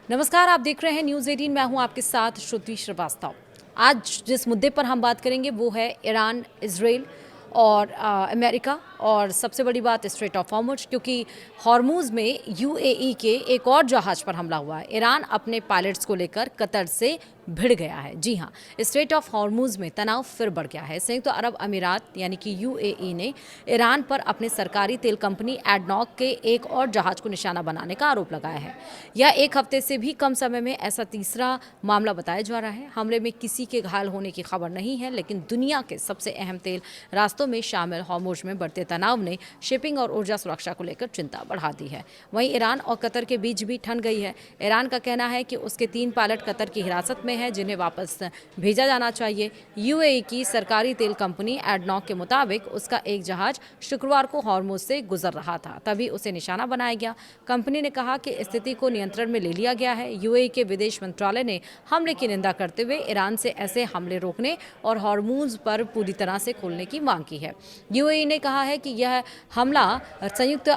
नमस्कार, आप देख रहे हैं न्यूज़ 18। मैं हूं आपके साथ श्रुति श्रीवास्तव। आज जिस मुद्दे पर हम बात करेंगे वो है ईरान, इजराइल और अमेरिका, और सबसे बड़ी बात स्ट्रेट ऑफ हॉर्मुज, क्योंकि हॉर्मुज में यूएई के एक और जहाज पर हमला हुआ है। ईरान अपने पायलट्स को लेकर कतर से भिड़ गया है। जी हां, स्ट्रेट ऑफ हॉर्मुज में तनाव फिर बढ़ गया है। संयुक्त अरब अमीरात यानी कि यूएई ने ईरान पर अपने सरकारी तेल कंपनी एडनॉक के एक और जहाज को निशाना बनाने का आरोप लगाया है। यह एक हफ्ते से भी कम समय में ऐसा तीसरा मामला बताया जा रहा है। हमले में किसी के घायल होने की खबर नहीं है, लेकिन दुनिया के सबसे अहम तेल रास्तों में शामिल हॉर्मुज में बढ़ते तनाव ने शिपिंग और ऊर्जा सुरक्षा को लेकर चिंता बढ़ा दी है। वहीं ईरान और कतर के बीच भी ठन गई है। ईरान का कहना है कि उसके 3 पायलट कतर की हिरासत में हैं, जिन्हें वापस भेजा जाना चाहिए। यूएई की सरकारी तेल कंपनी एडनॉक के मुताबिक उसका एक जहाज शुक्रवार को हॉर्मुज से गुजर रहा था, तभी उसे निशाना बनाया गया। कंपनी ने कहा कि स्थिति को नियंत्रण में ले लिया गया है। यूएई के विदेश मंत्रालय ने हमले की निंदा करते हुए ईरान से ऐसे हमले रोकने और हॉर्मुज पर पूरी तरह से खोलने की मांग की है। यूएई ने कहा है कि यह हमला संयुक्त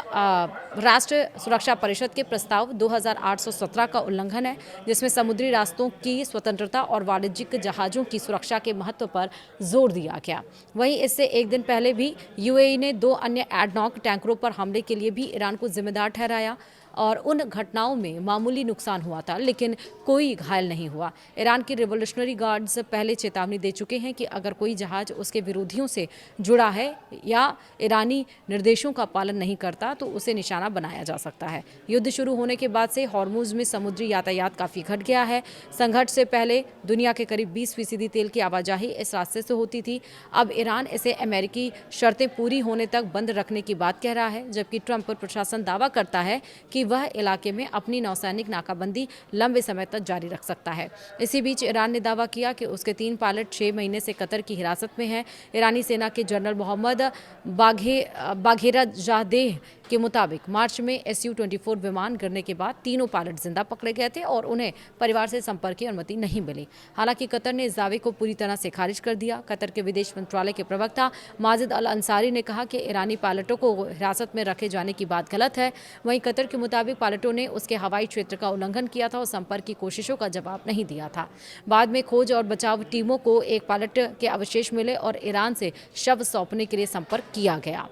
राष्ट्र सुरक्षा परिषद के प्रस्ताव 2817 का उल्लंघन है, जिसमें समुद्री रास्तों की स्वतंत्रता और वाणिज्यिक जहाजों की सुरक्षा के महत्व पर जोर दिया गया। वहीं इससे एक दिन पहले भी यूएई ने 2 अन्य एडनॉक टैंकरों पर हमले के लिए भी ईरान को जिम्मेदार ठहराया, और उन घटनाओं में मामूली नुकसान हुआ था, लेकिन कोई घायल नहीं हुआ। ईरान के रिवोल्यूशनरी गार्ड्स पहले चेतावनी दे चुके हैं कि अगर कोई जहाज उसके विरोधियों से जुड़ा है या ईरानी निर्देशों का पालन नहीं करता तो उसे निशाना बनाया जा सकता है। युद्ध शुरू होने के बाद से हॉर्मुज में समुद्री यातायात काफ़ी घट गया है। संघर्ष से पहले दुनिया के करीब 20% तेल की आवाजाही इस रास्ते से होती थी। अब ईरान इसे अमेरिकी शर्तें पूरी होने तक बंद रखने की बात कह रहा है, जबकि ट्रंप प्रशासन दावा करता है कि वह इलाके में अपनी नौसैनिक नाकाबंदी लंबे समय तक जारी रख सकता है। इसी बीच ईरान ने दावा किया कि उसके 3 पायलट 6 महीने से कतर की हिरासत में हैं। ईरानी सेना के जनरल मोहम्मद बाघेराजादेह के मुताबिक मार्च में SU-24 विमान गिरने के बाद तीनों पायलट जिंदा पकड़े गए थे और उन्हें परिवार से संपर्क की अनुमति नहीं मिली। हालांकि कतर ने इस दावे को पूरी तरह से खारिज कर दिया। कतर के विदेश मंत्रालय के प्रवक्ता माजिद अल अंसारी ने कहा कि ईरानी पायलटों को हिरासत में रखे जाने की बात गलत है। वहीं कतर के मुताबिक पायलटों ने उसके हवाई क्षेत्र का उल्लंघन किया था और संपर्क की कोशिशों का जवाब नहीं दिया था। बाद में खोज और बचाव टीमों को एक पायलट के अवशेष मिले और ईरान से शव सौंपने के लिए संपर्क किया गया।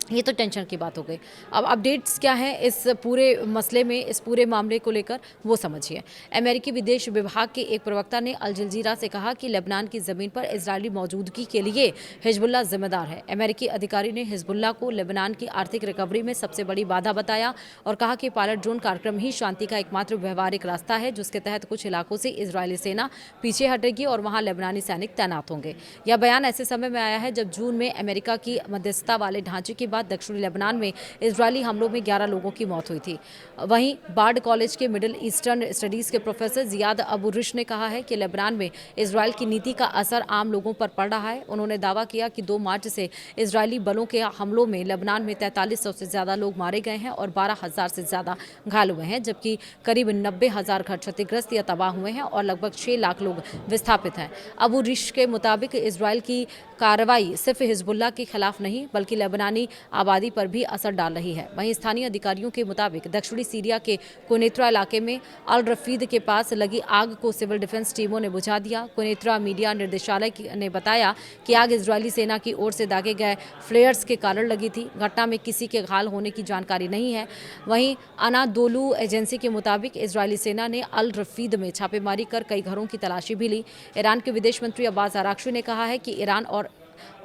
ये तो टेंशन की बात हो गई। अब अपडेट्स क्या है इस पूरे मसले में, इस पूरे मामले को लेकर, वो समझिए। अमेरिकी विदेश विभाग के एक प्रवक्ता ने अल जजीरा से कहा कि लेबनान की ज़मीन पर इजरायली मौजूदगी के लिए हिजबुल्लाह जिम्मेदार है। अमेरिकी अधिकारी ने हिजबुल्लाह को लेबनान की आर्थिक रिकवरी में सबसे बड़ी बाधा बताया और कहा कि पायलट ड्रोन कार्यक्रम ही शांति का एकमात्र व्यवहारिक रास्ता है, जिसके तहत कुछ इलाकों से इजरायली सेना पीछे हटेगी और वहाँ लेबनानी सैनिक तैनात होंगे। यह बयान ऐसे समय में आया है जब जून में अमेरिका की मध्यस्थता वाले ढांचे की बाद दक्षिणी लेबनान में इजरायली हमलों में 11 लोगों की मौत हुई थी। वहीं बार्ड कॉलेज के मिडिल ईस्टर्न स्टडीज के प्रोफेसर जियाद अबू रिश ने कहा है कि लेबनान में इजरायल की नीति का असर आम लोगों पर पड़ रहा है। उन्होंने दावा किया कि 2 मार्च से इजरायली बलों के हमलों में लेबनान में 4300 से ज्यादा लोग मारे गए हैं और 12,000 से ज्यादा घायल हुए हैं, जबकि करीब 90,000 घर क्षतिग्रस्त या तबाह हुए हैं और लगभग 6 लाख लोग विस्थापित हैं। अबू रिश के मुताबिक इजरायल की कार्रवाई सिर्फ हिजबुल्लाह के खिलाफ नहीं बल्कि लेबनानी आबादी पर भी असर डाल रही है। वहीं स्थानीय अधिकारियों के मुताबिक दक्षिणी सीरिया के कुनेत्रा इलाके में अल रफीद के पास लगी आग को सिविल डिफेंस टीमों ने बुझा दिया। कुनेत्रा मीडिया निर्देशालय ने बताया कि आग इजरायली सेना की ओर से दागे गए फ्लेयर्स के कारण लगी थी। घटना में किसी के घायल होने की जानकारी नहीं है। वहीं अनादोलू एजेंसी के मुताबिक इजरायली सेना ने अल रफीद में छापेमारी कर कई घरों की तलाशी भी ली। ईरान के विदेश मंत्री अब्बास अराक्ची ने कहा है कि ईरान और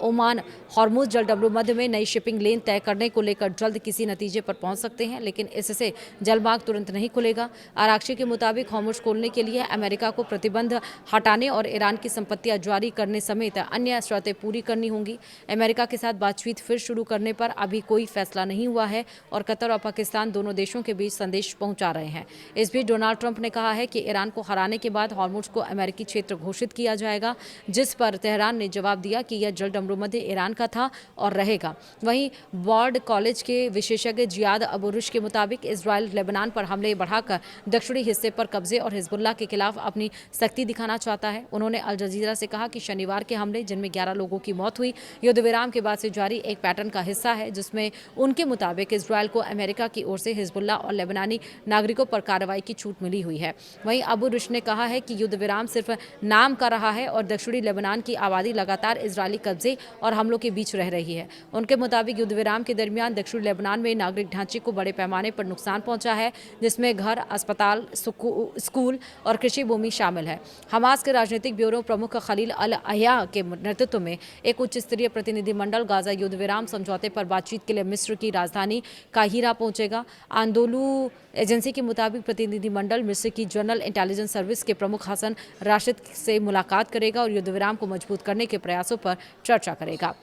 ओमान हॉर्मुज जलडब्लू मध्य में नई शिपिंग लेन तय करने को लेकर जल्द किसी नतीजे पर पहुंच सकते हैं, लेकिन इससे जलमार्ग तुरंत नहीं खुलेगा। आरक्षी के मुताबिक हॉर्मुज खोलने के लिए अमेरिका को प्रतिबंध हटाने और ईरान की संपत्तियां जारी करने समेत अन्य शर्तें पूरी करनी होंगी। अमेरिका के साथ बातचीत फिर शुरू करने पर अभी कोई फैसला नहीं हुआ है और कतर और पाकिस्तान दोनों देशों के बीच संदेश पहुंचा रहे हैं। इस बीच डोनाल्ड ट्रंप ने कहा है कि ईरान को हराने के बाद हॉर्मुज को अमेरिकी क्षेत्र घोषित किया जाएगा, जिस पर तेहरान ने जवाब दिया कि यह जल डमरूमध्य ईरान का था और रहेगा। वहीं वार्ड कॉलेज के विशेषज्ञ जियाद अबूरुश के मुताबिक इजराइल लेबनान पर हमले बढ़ाकर दक्षिणी हिस्से पर कब्जे और हिजबुल्लाह के खिलाफ अपनी सख्ती दिखाना चाहता है। उन्होंने अल जजीरा से कहा कि शनिवार के हमले, जिनमें 11 लोगों की मौत हुई, युद्ध विराम के बाद से जारी एक पैटर्न का हिस्सा है, जिसमें उनके मुताबिक इजराइल को अमेरिका की ओर से हिजबुल्लाह और लेबनानी नागरिकों पर कार्रवाई की छूट मिली हुई है। वहीं अबू रुश ने कहा है कि युद्ध विराम सिर्फ नाम का रहा है और दक्षिणी लेबनान की आबादी लगातार इजरायली कब्जे और हमलों के बीच रह रही है। उनके मुताबिक युद्ध विराम के दरमियान दक्षिणी लेबनान में नागरिक ढांचे को बड़े पैमाने पर नुकसान पहुंचा है, जिसमें घर, अस्पताल, स्कूल और कृषि भूमि शामिल है। हमास के राजनीतिक ब्यूरो प्रमुख खलील अल अहया के नेतृत्व में एक उच्च स्तरीय प्रतिनिधिमंडल गाजा युद्ध विराम समझौते पर बातचीत के लिए मिस्र की राजधानी काहिरा पहुंचेगा। आंदोलू एजेंसी के मुताबिक प्रतिनिधिमंडल मिस्र की जनरल इंटेलिजेंस सर्विस के प्रमुख हसन राशिद से मुलाकात करेगा और युद्ध विराम को मजबूत करने के प्रयासों पर चर्चा करेगा।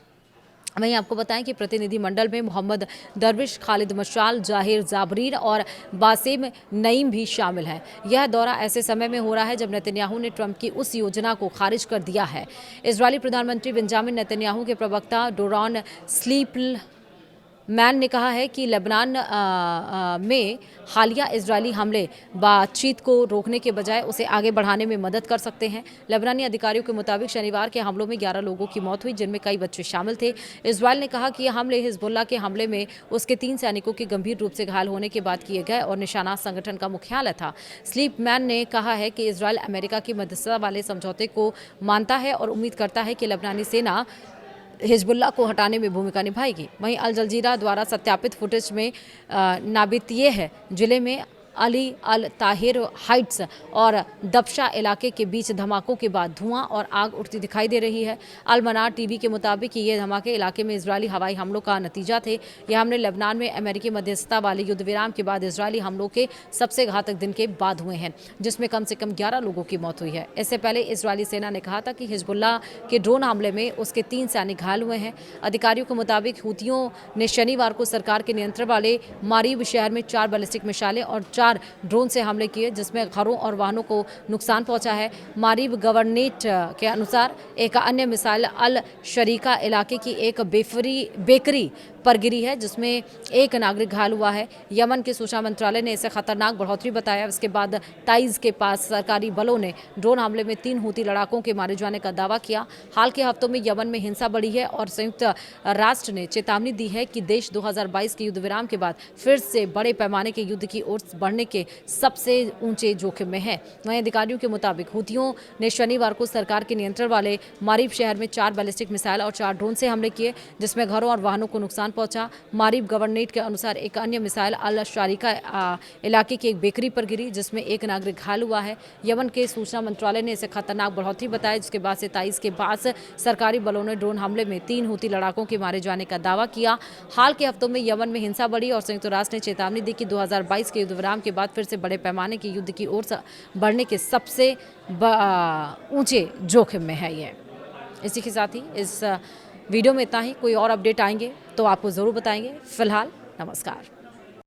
वहीं आपको बताएं कि प्रतिनिधिमंडल में मोहम्मद दरविश, खालिद मशाल, जाहिर जाबरीन और बासिम नईम भी शामिल हैं। यह दौरा ऐसे समय में हो रहा है जब नेतन्याहू ने ट्रंप की उस योजना को खारिज कर दिया है। इजरायली प्रधानमंत्री बेंजामिन नेतन्याहू के प्रवक्ता डोरॉन स्लीपमैन ने कहा है कि लेबनान में हालिया इजरायली हमले बातचीत को रोकने के बजाय उसे आगे बढ़ाने में मदद कर सकते हैं। लेबनानी अधिकारियों के मुताबिक शनिवार के हमलों में 11 लोगों की मौत हुई, जिनमें कई बच्चे शामिल थे। इजरायल ने कहा कि ये हमले हिजबुल्लाह के हमले में उसके 3 सैनिकों के गंभीर रूप से घायल होने के बाद किए गए और निशाना संगठन का मुख्यालय था। स्लीपमैन ने कहा है कि इजरायल अमेरिका की मध्यस्थता वाले समझौते को मानता है और उम्मीद करता है कि लेबनानी सेना हिजबुल्लाह को हटाने में भूमिका निभाएगी। वहीं अल जजीरा द्वारा सत्यापित फुटेज में नाबितियह जिले में अली अल ताहिर हाइट्स और दबशा इलाके के बीच धमाकों के बाद धुआं और आग उठती दिखाई दे रही है। अल मनार टीवी के मुताबिक ये धमाके इलाके में इजरायली हवाई हमलों का नतीजा थे। यह हमले लेबनान में अमेरिकी मध्यस्थता वाले युद्ध विराम के बाद इजरायली हमलों के सबसे घातक दिन के बाद हुए हैं, जिसमें कम से कम 11 लोगों की मौत हुई है। इससे पहले इजरायली सेना ने कहा था कि हिजबुल्लाह के ड्रोन हमले में उसके 3 सैनिक घायल हुए हैं। अधिकारियों के मुताबिक हूतियों ने शनिवार को सरकार के नियंत्रण वाले मारीब शहर में 4 बैलिस्टिक मिसाइलें और 4 ड्रोन से हमले किए, जिसमें घरों और वाहनों को नुकसान पहुंचा है। मारीब गवर्नेट के अनुसार एक अन्य मिसाइल अल शरीका इलाके की एक बेकरी पर गिरी है, जिसमें एक नागरिक घायल हुआ है। यमन के सूचना मंत्रालय ने इसे खतरनाक बढ़ोतरी बताया। इसके बाद ताइज के पास सरकारी बलों ने ड्रोन हमले में 3 हूती लड़ाकों के मारे जाने का दावा किया। हाल के हफ्तों में यमन में हिंसा बढ़ी है और संयुक्त राष्ट्र ने चेतावनी दी है कि देश 2022 के युद्ध विराम के बाद फिर से बड़े पैमाने के युद्ध की ओर बढ़ने के सबसे ऊंचे जोखिम में है। वहीं अधिकारियों के मुताबिक हूतियों ने शनिवार को सरकार के नियंत्रण वाले मारीब शहर में 4 बैलिस्टिक मिसाइल और 4 ड्रोन से हमले किए, जिसमें घरों और वाहनों को नुकसान पहुंचा। मारीब गवर्नेट के अनुसार एक अन्य मिसाइल अल शारिका इलाके की एक बेकरी पर गिरी, जिसमें एक नागरिक घायल हुआ है। यमन के सूचना मंत्रालय ने इसे खतरनाक बढ़ोतरी बताया, जिसके बाद से 23 के पास सरकारी बलों ने ड्रोन हमले में 3 हूती लड़ाकों के मारे जाने का दावा किया। हाल के हफ्तों में यमन में हिंसा बढ़ी और संयुक्त राष्ट्र ने चेतावनी दी कि 2022 के युद्ध विराम के बाद फिर से बड़े पैमाने के युद्ध की ओर बढ़ने के सबसे ऊंचे जोखिम में है ये। इसी के साथ ही इस वीडियो में इतना ही। कोई और अपडेट आएंगे तो आपको ज़रूर बताएंगे। फिलहाल नमस्कार।